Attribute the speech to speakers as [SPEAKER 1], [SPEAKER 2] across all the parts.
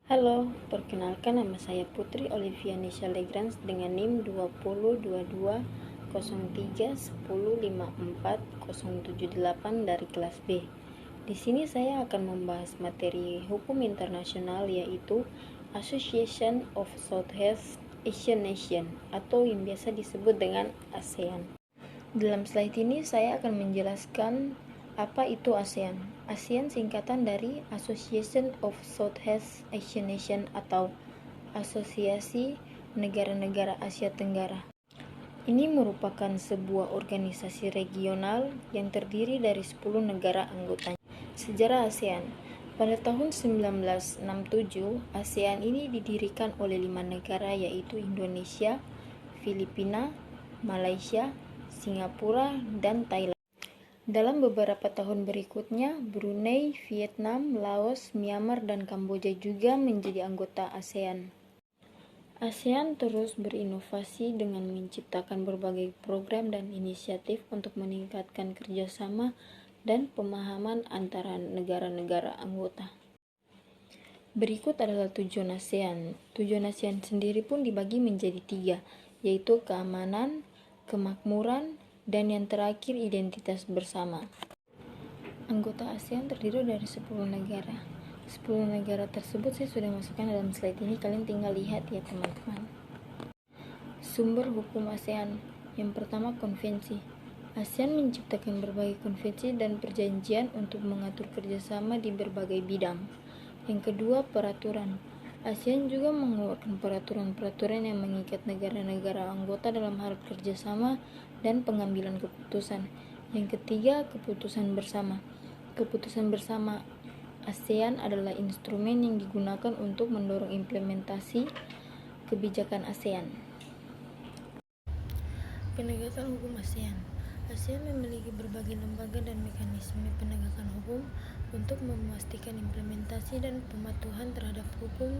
[SPEAKER 1] Halo, perkenalkan nama saya Putri Olivia Nisha Legrand dengan NIM 202203105408 dari kelas B. Di sini saya akan membahas materi hukum internasional yaitu Association of Southeast Asian Nations atau yang biasa disebut dengan ASEAN. Dalam slide ini saya akan menjelaskan apa itu ASEAN. ASEAN singkatan dari Association of Southeast Asian Nations atau Asosiasi Negara-Negara Asia Tenggara. Ini merupakan sebuah organisasi regional yang terdiri dari 10 negara anggotanya. Sejarah ASEAN. Pada tahun 1967, ASEAN ini didirikan oleh 5 negara yaitu Indonesia, Filipina, Malaysia, Singapura, dan Thailand. Dalam beberapa tahun berikutnya, Brunei, Vietnam, Laos, Myanmar, dan Kamboja juga menjadi anggota ASEAN. ASEAN terus berinovasi dengan menciptakan berbagai program dan inisiatif untuk meningkatkan kerjasama dan pemahaman antara negara-negara anggota. Berikut adalah tujuan ASEAN. Tujuan ASEAN sendiri pun dibagi menjadi 3, yaitu keamanan, kemakmuran, dan yang terakhir identitas bersama. Anggota ASEAN terdiri dari 10 negara. 10 negara tersebut saya sudah masukkan dalam slide ini, kalian tinggal lihat ya teman-teman. Sumber hukum ASEAN. Yang pertama, konvensi. ASEAN menciptakan berbagai konvensi dan perjanjian untuk mengatur kerjasama di berbagai bidang. Yang kedua, peraturan. ASEAN juga mengeluarkan peraturan-peraturan yang mengikat negara-negara anggota dalam hal kerjasama dan pengambilan keputusan. Yang ketiga, keputusan bersama. Keputusan bersama ASEAN adalah instrumen yang digunakan untuk mendorong implementasi kebijakan ASEAN. Penegakan hukum ASEAN. ASEAN memiliki berbagai lembaga dan mekanisme penegakan hukum untuk memastikan implementasi dan pematuhan terhadap hukum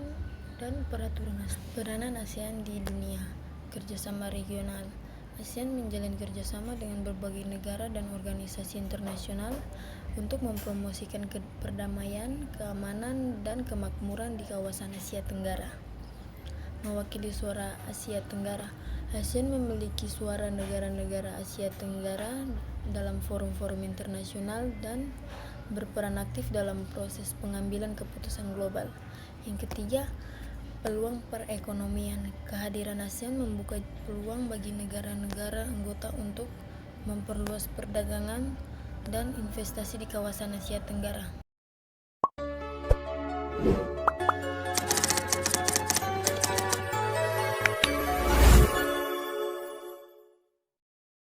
[SPEAKER 1] dan peraturan ASEAN. Peranan ASEAN di dunia. Kerjasama regional. ASEAN menjalin kerjasama dengan berbagai negara dan organisasi internasional untuk mempromosikan perdamaian, keamanan, dan kemakmuran di kawasan Asia Tenggara. Mewakili suara Asia Tenggara. ASEAN memiliki suara negara-negara Asia Tenggara dalam forum-forum internasional dan berperan aktif dalam proses pengambilan keputusan global. Yang ketiga, peluang perekonomian. Kehadiran ASEAN membuka peluang bagi negara-negara anggota untuk memperluas perdagangan dan investasi di kawasan Asia Tenggara.